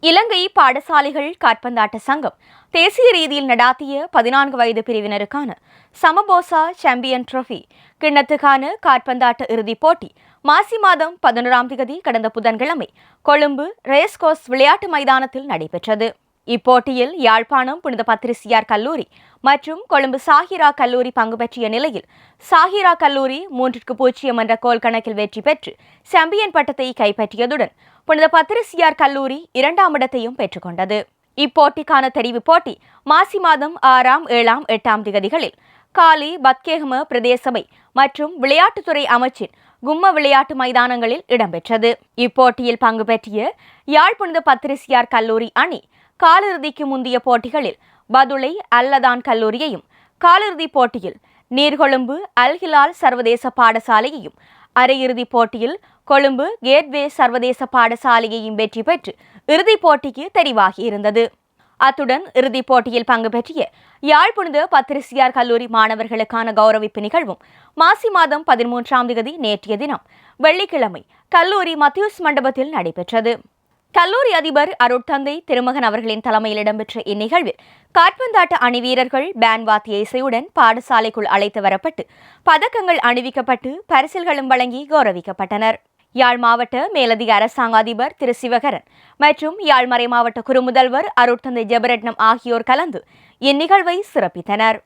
இலங்கை பாடசாலைகள் காற்பந்தாட்ட சங்கம் தேசிய ரீதியில் நடாத்திய 14 வயது பிரிவினருக்கான சமபோசா சாம்பியன் டிரோபி கிண்ணத்துக்கான காற்பந்தாட்ட இறுதிப் போட்டி மாசி மாதம் 11ஆம் தேதி கடந்த புதன்கிழமை கொழும்பு ரேஸ்கோர்ஸ் விளையாட்டு மைதானத்தில் நடைபெற்றது. இப்போட்டியில் யாழ்ப்பாணம் புனித பத்திரிசியார் கல்லூரி மற்றும் கொழும்பு சாஹிரா கல்லூரி பங்கு பெற்றிய நிலையில் சாஹிரா கல்லூரி 3-0 என்ற கோல் கணக்கில் வெற்றி பெற்று சாம்பியன் பட்டத்தை கைப்பற்றியதுடன் புனித பத்திரிசியார் கல்லூரி 2ஆம் இடத்தையும் பெற்றுக்கொண்டது. இப்போட்டிக்கான தெரிவு போட்டி மாசி மாதம் 6ஆம், 7ஆம், 8ஆம் தேதிகளில் காலி, பத்கேகம பிரதேசபை மற்றும் விளையாட்டுத்துறை அமைச்சின் கும்ம விளையாட்டு மைதானங்களில் இடம்பெற்றது. இப்போட்டியில் பங்கு பெற்றிய யாழ் புனித பத்திரிசியார் கல்லூரி அணி காலிறுதிக்கு முந்தைய போட்டிகளில் பதுளை அல்லதான் கல்லூரியையும், காலிறுதிப் போட்டியில் நீர்கொழும்பு அல்ஹிலால் சர்வதேச பாடசாலையையும், அரையிறுதிப் போட்டியில் கொழும்பு கேட்வே சர்வதேச பாடசாலையையும் வெற்றி பெற்று இறுதிப் போட்டிக்கு தெரிவாகியிருந்தது. அத்துடன் இறுதிப் போட்டியில் பங்கு பெற்றிய யாழ் புனித பத்திரிசியார் கல்லூரி மாணவர்களுக்கான கௌரவிப்பு நிகழ்வும் மாசி மாதம் 13ஆம் தேதி நேற்றைய தினம் வெள்ளிக்கிழமை கல்லூரி மத்தியூஸ் மண்டபத்தில் நடைபெற்றது. கல்லூரி அதிபர் அருட்தந்தை திருமகன் அவர்களின் தலைமையில் இடம்பெற்ற இந்நிகழ்வில் காற்பந்தாட்ட அணி வீரர்கள் பேண்ட் வாத்திய இசையுடன் பாடசாலைக்குள் அழைத்து வரப்பட்டு பதக்கங்கள் அணிவிக்கப்பட்டு பரிசில்களும் வழங்கி கௌரவிக்கப்பட்டனர். யாழ் மாவட்ட மேலதிக அரசாங்க அதிபர் திரு சிவகரன் மற்றும் யாழ் மறை மாவட்ட குறுமுதல்வர் அருட்தந்தை ஜெபரட்னம் ஆகியோர் கலந்து இந்நிகழ்வை சிறப்பித்தனர்.